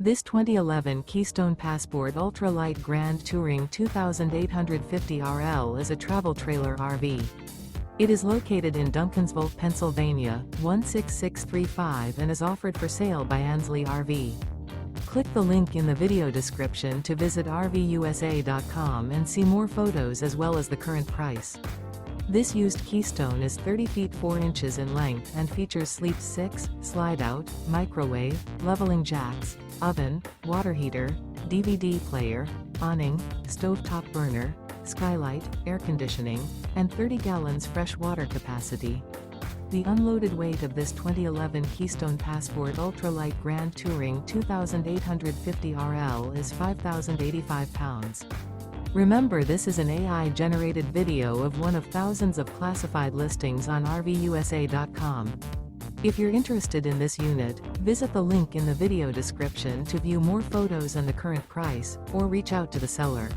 This 2011 Keystone Passport Ultra Light Grand Touring 2850 RL is a travel trailer RV. It is located in Duncansville, Pennsylvania, 16635 and is offered for sale by Ansley RV. Click the link in the video description to visit RVUSA.com and see more photos as well as the current price. This used Keystone is 30 feet 4 inches in length and features Sleep 6, Slideout, microwave, leveling jacks, oven, water heater, DVD player, awning, stovetop burner, skylight, air conditioning, and 30 gallons fresh water capacity. The unloaded weight of this 2011 Keystone Passport Ultralight Grand Touring 2850 RL is 5,085 pounds. Remember, this is an AI-generated video of one of thousands of classified listings on RVUSA.com. If you're interested in this unit, visit the link in the video description to view more photos and the current price, or reach out to the seller.